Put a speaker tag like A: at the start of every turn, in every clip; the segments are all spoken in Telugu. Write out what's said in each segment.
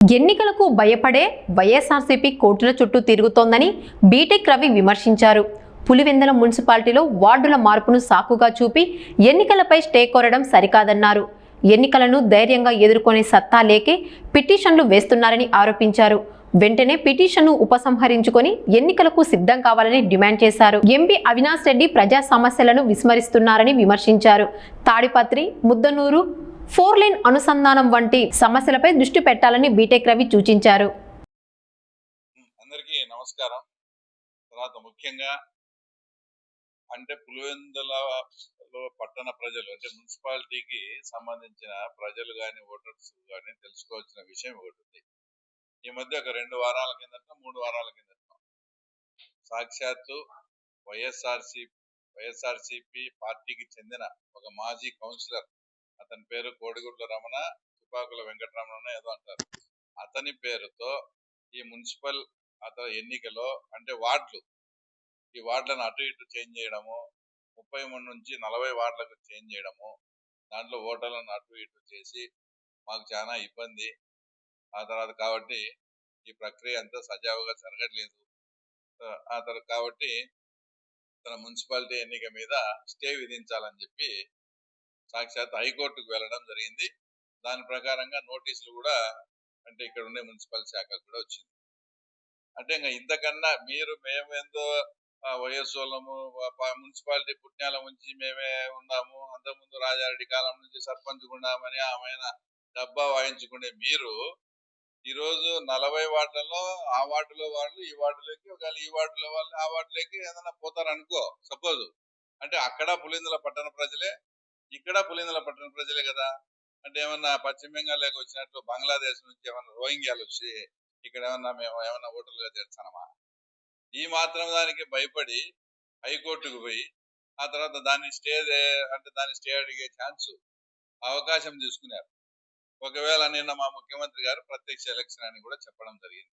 A: ఎన్నికలకు భయపడే వైఎస్ఆర్సీపీ కోర్టుల చుట్టూ తిరుగుతోందని బీటెక్ రవి విమర్శించారు. పులివెందుల మున్సిపాలిటీలో వార్డుల మార్పును సాకుగా చూపి ఎన్నికలపై స్టే కోరడం సరికాదన్నారు. ఎన్నికలను ధైర్యంగా ఎదుర్కొనే సత్తా లేకే పిటిషన్లు వేస్తున్నారని ఆరోపించారు. వెంటనే పిటిషన్ను ఉపసంహరించుకొని ఎన్నికలకు సిద్ధం కావాలని డిమాండ్ చేశారు. ఎంపీ అవినాష్ రెడ్డి ప్రజా సమస్యలను విస్మరిస్తున్నారని విమర్శించారు. తాడిపత్రి, ముద్దనూరు, 4 లేన్ అనుసంధానం వంటి సమస్యలపై దృష్టి పెట్టాలని బీటెక్ రవి సూచించారు.
B: అందరికీ నమస్కారం. తర్వాత ముఖ్యంగా అంటే పులివెందుల పట్టణ ప్రజలు అంటే మున్సిపాలిటీకి సంబంధించిన ప్రజలు కానీ ఓటర్స్ కానీ తెలుసుకోవాల్సిన విషయం ఒకటి ఉంది. ఈ మధ్య ఒక 2 వారాల కిందట 3 వారాల కిందట సాక్షాత్తు వైఎస్ఆర్సిపి పార్టీకి చెందిన ఒక మాజీ కౌన్సిలర్, అతని పేరు కోడిగుడ్ల రమణ, తుపాకుల వెంకటరమణ ఏదో అంటారు, అతని పేరుతో ఈ మున్సిపల్ ఎన్నికలో అంటే ఈ వార్డులను అటు ఇటు చేంజ్ చేయడము, 33 నుంచి 40 వార్డులకు చేంజ్ చేయడము, దాంట్లో ఓటర్లను అటు ఇటు చేసి మాకు చాలా ఇబ్బంది. ఆ తర్వాత కాబట్టి ఈ ప్రక్రియ అంతా సజావుగా జరగట్లేదు. ఆ తర్వాత కాబట్టి తన మున్సిపాలిటీ ఎన్నిక మీద స్టే విధించాలని చెప్పి సాక్షాత్ హైకోర్టుకు వెళ్ళడం జరిగింది. దాని ప్రకారంగా నోటీసులు కూడా అంటే ఇక్కడ ఉండే మున్సిపల్ శాఖకు కూడా వచ్చింది. అంటే ఇంకా ఇంతకన్నా మేమేందో వయస్సులము మున్సిపాలిటీ పుణ్యాల నుంచి మేమే ఉన్నాము, అంతకుముందు రాజారెడ్డి కాలం నుంచి సర్పంచ్ ఉన్నామని ఆమె డబ్బా వాయించుకునే మీరు ఈరోజు 40 వార్డులలో ఆ వార్డులో వాళ్ళు ఈ వార్డులోకి, ఒకవేళ ఈ వార్డులో వాళ్ళు ఆ వార్డులోకి ఏదైనా పోతారనుకో సపోజ్, అంటే అక్కడ పులివెందుల పట్టణ ప్రజలే, ఇక్కడ పులివెందుల పట్టణ ప్రజలే కదా. అంటే ఏమన్నా పశ్చిమ బెంగాల్ లేక వచ్చినట్టు బంగ్లాదేశ్ నుంచి ఏమన్నా రోహింగ్యాలు వచ్చి ఇక్కడ మేము ఏమన్నా ఓటర్లుగా చేర్చానమా? ఈ మాత్రం దానికి భయపడి హైకోర్టుకు పోయి ఆ తర్వాత దాన్ని స్టే అడిగే ఛాన్స్ అవకాశం తీసుకున్నారు. ఒకవేళ నిన్న మా ముఖ్యమంత్రి గారు ప్రత్యక్ష ఎలక్షన్ అని కూడా చెప్పడం జరిగింది.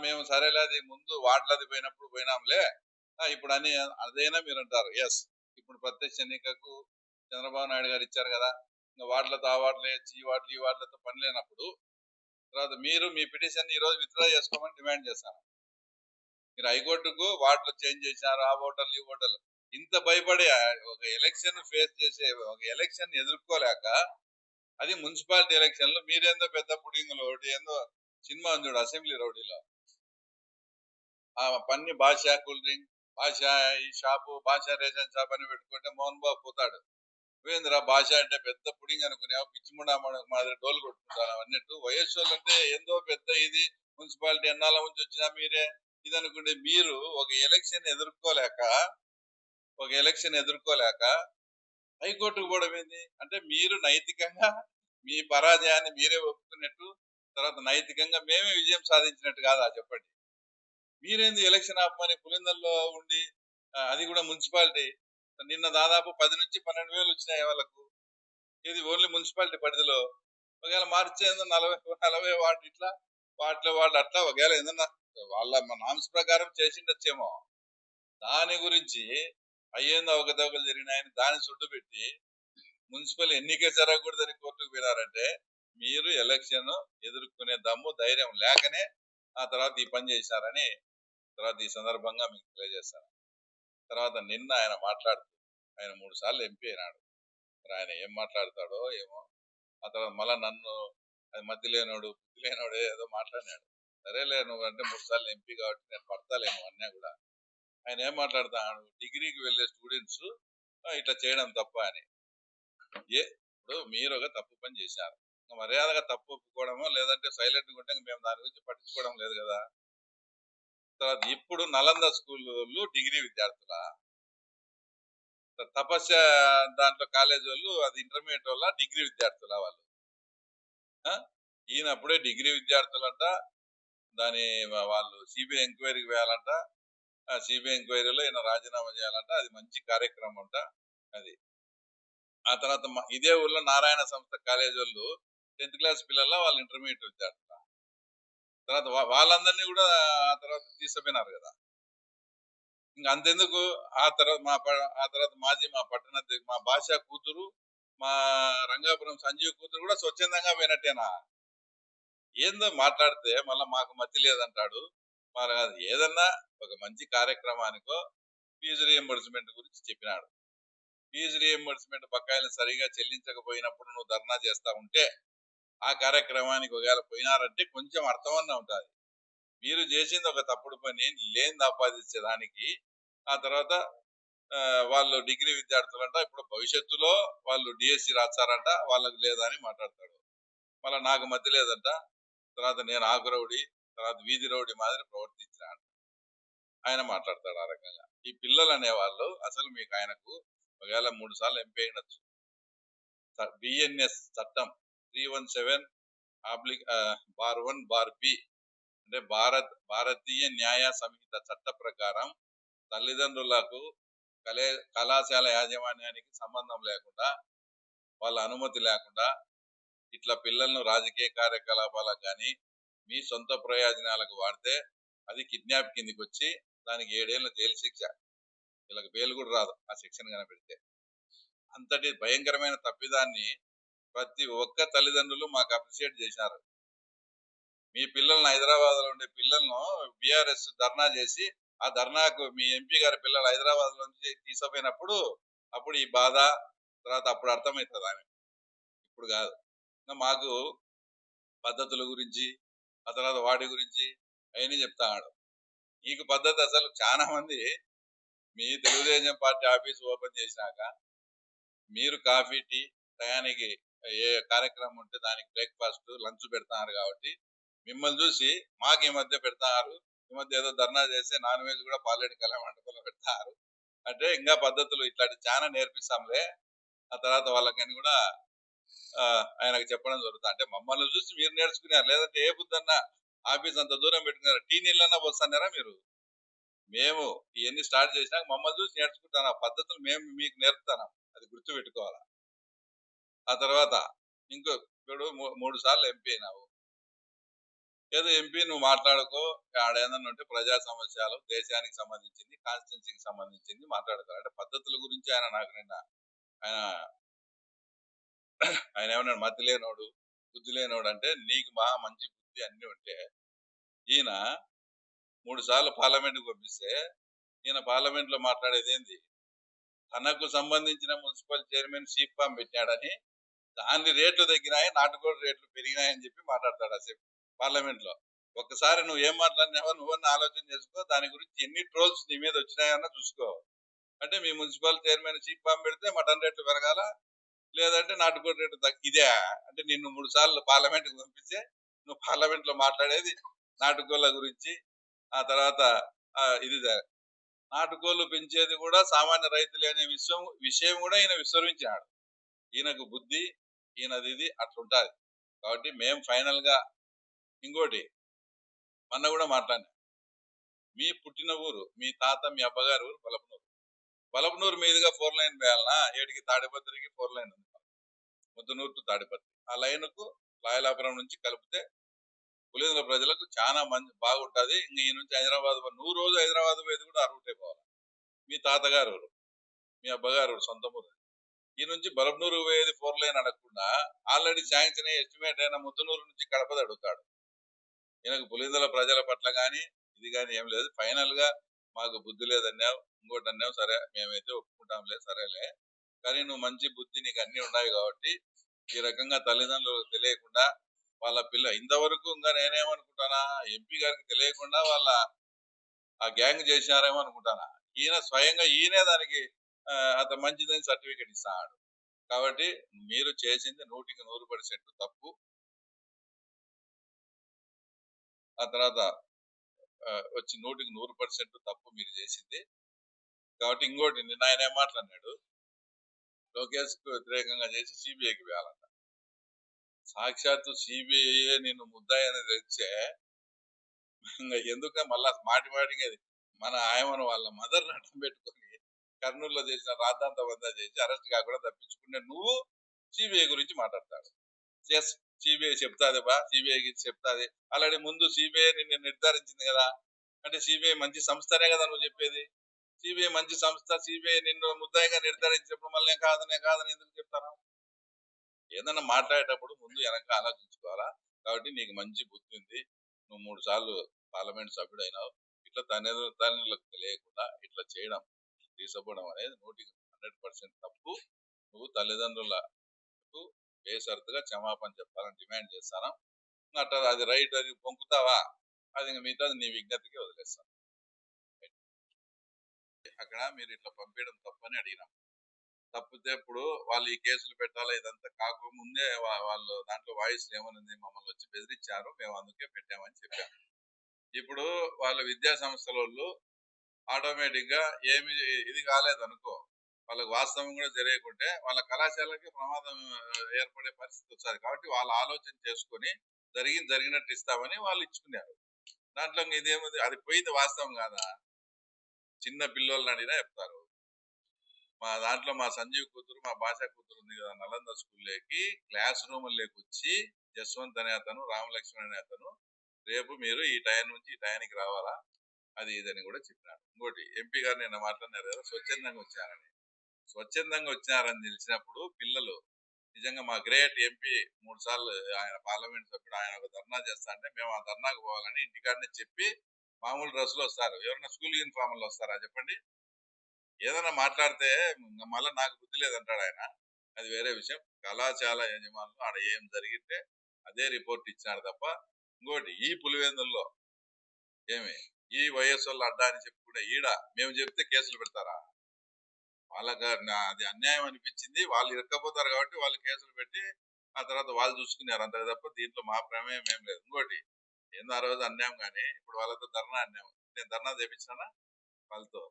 B: మేము సరేలేది ముందు వార్డులది పోయినప్పుడు పోయినాంలే, ఇప్పుడు అని అదైనా మీరు అంటారు. ఎస్, ఇప్పుడు ప్రత్యక్ష ఎన్నికకు చంద్రబాబు నాయుడు గారు ఇచ్చారు కదా, ఇంకా వార్డులతో ఆ వార్డులు వేయచ్చు, ఈ వార్డులతో పని లేనప్పుడు తర్వాత మీరు మీ పిటిషన్ ఈ రోజు విత్డ్రా చేసుకోమని డిమాండ్ చేస్తాను. మీరు హైకోర్టుకు వార్డులు చేంజ్ చేసినారు, ఆ ఓటర్లు ఈ ఓటర్లు ఇంత భయపడే ఒక ఎలక్షన్ ఫేస్ చేసే ఒక ఎలక్షన్ ఎదుర్కోలేక, అది మున్సిపాలిటీ ఎలక్షన్లో మీరేందో పెద్ద పుడింగులు ఒకటి ఏందో సినిమా చూడు అసెంబ్లీ రౌడీలో, ఆ పన్ని భాష కూల్ డ్రింక్, భాష ఈ షాపు, భాష రేషన్ షాప్ అని పెట్టుకుంటే మోహన్ బాబు పోతాడు. వేంద్ర భాష అంటే పెద్ద పుడింగ్ అనుకునేవా, పిచ్చిముండా మాదిరి డోలు కొట్టుకుంటాను అన్నట్టు. వయస్సు అంటే ఏందో పెద్ద ఇది మున్సిపాలిటీ ఎన్నాళ్ళ నుంచి వచ్చినా మీరే ఇది అనుకుంటే, మీరు ఒక ఎలక్షన్ ఎదుర్కోలేక హైకోర్టుకు పోవడం ఏంది? అంటే మీరు నైతికంగా మీ పరాజయాన్ని మీరే ఒప్పుకున్నట్టు, తర్వాత నైతికంగా మేమే విజయం సాధించినట్టు కాదా చెప్పండి? మీరేంది ఎలక్షన్ ఆపమని పులివెందుల్లో ఉండి, అది కూడా మున్సిపాలిటీ నిన్న దాదాపు 10 నుంచి 12,000 వచ్చినాయి వాళ్ళకు. ఇది ఓన్లీ మున్సిపాలిటీ పరిధిలో. ఒకవేళ మార్చేందో 40 వార్డు ఇట్లా వాళ్ళు అట్లా ఒకవేళ ఏదన్నా వాళ్ళ నామ్స్ ప్రకారం చేసిండొచ్చేమో, దాని గురించి అయ్యేందో అవకతవకలు జరిగినాయని దాన్ని చుట్టు పెట్టి మున్సిపల్ ఎన్నికే జరగకూడదని కోర్టుకు పోయినారంటే మీరు ఎలక్షన్ ఎదుర్కొనే దమ్ము ధైర్యం లేకనే ఆ తర్వాత ఈ పని చేశారని తర్వాత ఈ సందర్భంగా మీకు తెలియజేస్తాను. తర్వాత నిన్న ఆయన మాట్లాడుతూ, ఆయన 3 సార్లు ఎంపీ అయినాడు, మరి ఆయన ఏం మాట్లాడతాడో ఏమో. ఆ తర్వాత మళ్ళా నన్ను అది మధ్య లేనోడు బుద్ధి లేనోడు ఏదో మాట్లాడినాడు. సరేలే, నువ్వు అంటే 3 సార్లు ఎంపీ కాబట్టి నేను పడతాలేను అన్నా కూడా. ఆయన ఏం మాట్లాడతాడు, డిగ్రీకి వెళ్ళే స్టూడెంట్స్ ఇట్లా చేయడం తప్ప అని. ఇప్పుడు మీరు ఒక తప్పు పని చేశారు, మర్యాదగా తప్పు ఒప్పుకోవడమో లేదంటే సైలెంట్గా ఉంటే మేము దాని గురించి పట్టించుకోవడం లేదు కదా. తర్వాత ఇప్పుడు నలంద స్కూల్లో డిగ్రీ విద్యార్థుల, తపస్య దాంట్లో కాలేజ్ వాళ్ళు అది ఇంటర్మీడియట్ వల్ల డిగ్రీ విద్యార్థుల వాళ్ళు. ఈయన అప్పుడే డిగ్రీ విద్యార్థులంట, వాళ్ళు సిబిఐ ఎంక్వైరీకి వేయాలంట, సిబిఐ ఎంక్వైరీలో ఈయన రాజీనామా చేయాలంట. అది మంచి కార్యక్రమం అంట అది. ఆ తర్వాత ఇదే ఊర్లో నారాయణ సంస్థ కాలేజ్ వాళ్ళు 10th క్లాస్ పిల్లల వాళ్ళు ఇంటర్మీడియట్ విద్యార్థుల. తర్వాత వాళ్ళందరినీ కూడా ఆ తర్వాత తీసుకుపోయినారు కదా. ఇంకా అంతెందుకు, ఆ తర్వాత మా పట్టణ మా భాష కూతురు, మా రంగాపురం సంజీవ్ కూతురు కూడా స్వచ్ఛందంగా పోయినట్టేనా? ఏందో మాట్లాడితే మళ్ళీ మాకు మతి లేదంటాడు. మరి అది ఏదన్నా ఒక మంచి కార్యక్రమానికో ఫీజు రియంబర్స్మెంట్ గురించి చెప్పినాడు. ఫీజు రియంబర్స్మెంట్ బకాయిలు సరిగా చెల్లించకపోయినప్పుడు నువ్వు ధర్నా చేస్తా ఉంటే ఆ కార్యక్రమానికి ఒకవేళ పోయినారంటే కొంచెం అర్థమన్నా ఉంటుంది. మీరు చేసింది ఒక తప్పుడు పని లేని ఆపాదించేదానికి ఆ తర్వాత వాళ్ళు డిగ్రీ విద్యార్థులంట ఇప్పుడు భవిష్యత్తులో వాళ్ళు డిఎస్సి రాస్తారంట వాళ్ళకి లేదా అని మాట్లాడతాడు. మళ్ళీ నాకు మధ్య లేదంట. తర్వాత నేను ఆకు రౌడీ తర్వాత వీధి రౌడీ మాదిరి ప్రవర్తించినాడు ఆయన మాట్లాడతాడు ఆ రకంగా. ఈ పిల్లలు అనేవాళ్ళు అసలు మీకు ఆయనకు ఒకవేళ 3 సార్లు ఎంపీ అయినచ్చు. బిఎన్ఎస్ చట్టం 317/1/B అంటే భారతీయ న్యాయ సంహిత చట్ట ప్రకారం తల్లిదండ్రులకు కళాశాల యాజమాన్యానికి సంబంధం లేకుండా వాళ్ళ అనుమతి లేకుండా ఇట్లా పిల్లలను రాజకీయ కార్యకలాపాలకు కానీ మీ సొంత ప్రయోజనాలకు వాడితే అది కిడ్నాప్ కిందికి వచ్చి దానికి 7 ఏళ్ల జైలు శిక్ష. వీళ్ళకి బెయిల్ కూడా రాదు ఆ శిక్షను కనిపెడితే. అంతటి భయంకరమైన తప్పిదాన్ని ప్రతి ఒక్క తల్లిదండ్రులు మాకు అప్రిషియేట్ చేశారు. మీ పిల్లల్ని హైదరాబాద్ లో ఉండే పిల్లలను బిఆర్ఎస్ ధర్నా చేసి ఆ ధర్నాకు మీ ఎంపీ గారి పిల్లలు హైదరాబాద్ నుంచి తీసుకుపోయినప్పుడు అప్పుడు ఈ బాధ తర్వాత అప్పుడు అర్థమవుతుంది ఆమె. ఇప్పుడు కాదు. మాకు పద్ధతుల గురించి ఆ తర్వాత వాటి గురించి అవన్నీ చెప్తాడు. నీకు పద్ధతి అసలు చాలా మంది మీ తెలుగుదేశం పార్టీ ఆఫీస్ ఓపెన్ చేసినాక మీరు కాఫీ టీ టయానికి ఏ కార్యక్రమం ఉంటే దానికి బ్రేక్ఫాస్ట్ లంచ్ పెడతారు కాబట్టి మిమ్మల్ని చూసి మాకు ఈ మధ్య పెడతారు. ఈ మధ్య ఏదో ధర్నా చేస్తే నాన్ వెజ్ కూడా పాలేటి కళ్యాణ మండపంలో పెడతారు అంటే ఇంకా పద్ధతులు ఇట్లాంటి చాలా నేర్పిస్తాంలే ఆ తర్వాత వాళ్ళకని కూడా ఆయనకు చెప్పడం జరుగుతుంది. అంటే మమ్మల్ని చూసి మీరు నేర్చుకున్నారు. లేదంటే ఏ బుద్ధన్నా ఆఫీస్ అంత దూరం పెట్టుకున్నారు. టీ నీళ్ళన్నా వస్తున్నారా మీరు? మేము ఇవన్నీ స్టార్ట్ చేసినాక మమ్మల్ని చూసి నేర్చుకుంటాను. ఆ పద్ధతులు మేము మీకు నేర్పుతాను. అది గుర్తు పెట్టుకోవాలా. ఆ తర్వాత ఇంకో ఇప్పుడు 3 సార్లు ఎంపీ అయినావు. ఏదో ఎంపీ నువ్వు మాట్లాడుకో ఆడేదన్నా ఉంటే ప్రజా సమస్యలు దేశానికి సంబంధించింది కాన్స్టిట్యున్సీకి సంబంధించింది మాట్లాడతారు. అంటే పద్ధతుల గురించి ఆయన నాకు నిన్న ఆయన ఏమన్నాడు మతి లేనోడు బుద్ధి లేనోడు అంటే నీకు బాగా మంచి బుద్ధి అన్ని ఉంటే ఈయన 3 సార్లు పార్లమెంట్కి పంపిస్తే ఈయన పార్లమెంట్ లో మాట్లాడేది ఏంది తనకు సంబంధించిన మున్సిపల్ చైర్మన్ చీఫ్ ఫామ్ పెట్టాడని దాని రేట్లు తగ్గినాయి నాటుకోడి రేట్లు పెరిగినాయని చెప్పి మాట్లాడతాడు అసలు పార్లమెంట్ లో. ఒక్కసారి నువ్వు ఏం మాట్లాడినావో నువ్వన్నా ఆలోచన చేసుకో. దాని గురించి ఎన్ని ట్రోల్స్ నీ మీద వచ్చినాయన్నా చూసుకో. అంటే మీ మున్సిపల్ చైర్మన్ చీఫ్ ఫామ్ పెడితే మటన్ రేట్లు పెరగాల లేదంటే నాటుకోడి రేటు ఇదే అంటే నిన్ను 3 సార్లు పార్లమెంట్ కి పంపిస్తే నువ్వు పార్లమెంట్ లో మాట్లాడేది నాటుకోళ్ళ గురించి ఆ తర్వాత ఇది నాటుకోళ్లు పెంచేది కూడా సామాన్య రైతులే అనే విషయం కూడా ఈయన విస్మరించాడు. ఈయనకు బుద్ధి ఈయనది ఇది అట్లుంటది. కాబట్టి మేము ఫైనల్ గా ఇంకోటి మొన్న కూడా మాట్లాడినా మీ పుట్టిన ఊరు మీ తాత మీ అబ్బగారు ఊరు బలపనూరు మీదుగా 4 లైన్ వేయాలనా ఏడికి తాడిపత్రికి 4 లైన్ ఉంది. ముద్దునూరు టు తాడిపత్రి ఆ లైన్ కు లాయలాపురం నుంచి కలిపితే పులివెందుల ప్రజలకు చాలా మంది బాగుంటది. ఇంక ఈ నుంచి హైదరాబాద్ నువ్వు రోజు హైదరాబాద్ పోయేది కూడా ఆ రూటే పోవాలి. మీ తాతగారు ఊరు మీ అబ్బగారు ఊరు సొంత ఊరు. ఈ నుంచి బలపనూరు పోయేది 4 లైన్ అడగకుండా ఆల్రెడీ శాంక్షన్ ఎస్టిమేట్ అయిన ముద్దునూరు నుంచి కడపది అడుగుతాడు. ఈయనకు పులివెందుల ప్రజల పట్ల కానీ ఇది కానీ ఏం లేదు. ఫైనల్ గా మాకు బుద్ధి లేదన్నావు ఇంకోటి అన్నావు సరే మేమైతే ఒప్పుకుంటాంలే సరేలే కానీ నువ్వు మంచి బుద్ధి నీకు అన్ని ఉన్నాయి కాబట్టి ఈ రకంగా తల్లిదండ్రులకు తెలియకుండా వాళ్ళ పిల్ల ఇంతవరకు ఇంకా నేనేమనుకుంటానా ఎంపీ గారికి తెలియకుండా వాళ్ళ ఆ గ్యాంగ్ చేసినారేమో అనుకుంటానా. ఈయన స్వయంగా ఈయనే దానికి అతను మంచిదని సర్టిఫికెట్ ఇస్తాడు. కాబట్టి మీరు చేసింది 100% తప్పు. ఆ తర్వాత వచ్చి 100% తప్పు మీరు చేసింది. కాబట్టి ఇంకోటి నిన్న ఆయన ఏం మాట్లాడినాడు లోకేష్ కు వ్యతిరేకంగా చేసి సిబిఐకి వేయాలంట. సాక్షాత్తు సిబిఐ నిన్ను ముద్దాయని తెచ్చే ఇంకా ఎందుక మళ్ళా మాటిమాటికి మన ఆయమను వాళ్ళ మదర్ అడ్డం పెట్టుకొని కర్నూలులో చేసిన రాద్ధాంత బందా చేసి అరెస్ట్ కాకుండా తప్పించుకునే నువ్వు సిబిఐ గురించి మాట్లాడతాడు. ఎస్ సిబిఐ చెప్తాది సిబిఐకి చెప్తాది. ఆల్రెడీ ముందు సిబిఐ నిన్ను నిర్ధారించింది కదా. అంటే సిబిఐ మంచి సంస్థనే కదా నువ్వు చెప్పేది. సిబిఐ మంచి సంస్థ సిబిఐ నిన్ను ముద్దాయిగా నిర్ధారించినప్పుడు మళ్ళీ కాదని ఎందుకు చెప్తాను? ఏదన్నా మాట్లాడేటప్పుడు ముందు వెనక ఆలోచించుకోవాలా. కాబట్టి నీకు మంచి బుద్ధి ఉంది, నువ్వు 3 సార్లు పార్లమెంట్ సభ్యుడు అయినావు, ఇట్లా తల్లిదండ్రులకు తెలియకుండా ఇట్లా చేయడం, తీసుకుపోవడం అనేది 100% తప్పు. నువ్వు తల్లిదండ్రులకు బేసరతుగా క్షమాపణ చెప్పాలని డిమాండ్ చేస్తాను. అట్లా అది రైట్ అని పొంకుతావా, అది ఇంకా మిగతాది నీ విజ్ఞతకి వదిలేస్తాను. అక్కడ మీరు ఇట్లా పంపించడం తప్పని అడిగినాం. తప్పితే ఇప్పుడు వాళ్ళు ఈ కేసులు పెట్టాలా ఇదంతా కాకముందే వాళ్ళు దాంట్లో వాయిస్ ఏమనుంది, మమ్మల్ని వచ్చి బెదిరించారు, మేము అందుకే పెట్టామని చెప్పాము. ఇప్పుడు వాళ్ళ విద్యా సంస్థల వాళ్ళు ఆటోమేటిక్ గా ఏమి ఇది కాలేదనుకో, వాళ్ళకి వాస్తవం కూడా జరిగకుంటే వాళ్ళ కళాశాలకి ప్రమాదం ఏర్పడే పరిస్థితి వస్తుంది. కాబట్టి వాళ్ళు ఆలోచన చేసుకొని జరిగినట్టు ఇస్తామని వాళ్ళు ఇచ్చుకున్నారు. దాంట్లో ఇదేముంది, అది పోయింది వాస్తవం కాదా? చిన్న పిల్లల్ని అడిగినా చెప్తారు. మా దాంట్లో మా సంజీవ్ కూతురు, మా భాష కూతురు ఉంది కదా, నలంద స్కూల్లోకి క్లాస్ రూమ్ వచ్చి జస్వంత్ అనే అతను, రామలక్ష్మణ్ అనే అతను, రేపు మీరు ఈ టైం నుంచి ఈ టైంకి రావాలా, అది ఇదని కూడా చెప్పినారు. ఇంకోటి ఎంపీ గారు నిన్న మాట్లాడినారు కదా, స్వచ్ఛందంగా వచ్చారని. స్వచ్ఛందంగా వచ్చినారని తెలిసినప్పుడు పిల్లలు నిజంగా మా గ్రేట్ ఎంపీ 3 సార్లు ఆయన పార్లమెంట్ సభ్యుడు, ఆయన ఒక ధర్నా చేస్తా అంటే మేము ఆ ధర్నాకు పోవాలని ఇంటికాడనే చెప్పి మామూలు డ్రెస్సులో వస్తారు. ఎవరైనా స్కూల్ యూనిఫామ్ లో వస్తారా చెప్పండి? ఏదైనా మాట్లాడితే మళ్ళీ నాకు బుద్ధి లేదంటాడు ఆయన, అది వేరే విషయం. కళాశాల యజమానులు ఆడ ఏం జరిగితే అదే రిపోర్ట్ ఇచ్చినారు తప్ప ఇంకోటి ఈ పులివెందుల్లో ఏమి ఈ వైఎస్ వాళ్ళు అడ్డా అని చెప్పుకుంటే ఈడ మేము చెప్తే కేసులు పెడతారా? వాళ్ళకి అది అన్యాయం అనిపించింది, వాళ్ళు ఇరక్కపోతారు కాబట్టి వాళ్ళు కేసులు పెట్టి ఆ తర్వాత వాళ్ళు చూసుకున్నారు అంతే తప్ప దీంట్లో మా ప్రమేయం ఏం లేదు. ఇంకోటి ఏందో ఆ రోజు అన్యాయం, కానీ ఇప్పుడు వాళ్ళతో ధర్నా అన్యాయం. నేను ధర్నా చేపించినా వాళ్ళతో,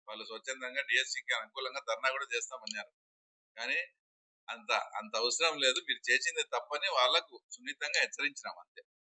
B: వాళ్ళు స్వచ్ఛందంగా డిఎస్సికి అనుకూలంగా ధర్నా కూడా చేస్తామన్నారు. కానీ అంత అంత అవసరం లేదు, మీరు చేసింది తప్పని వాళ్ళకు సున్నితంగా హెచ్చరించినాం అంతే.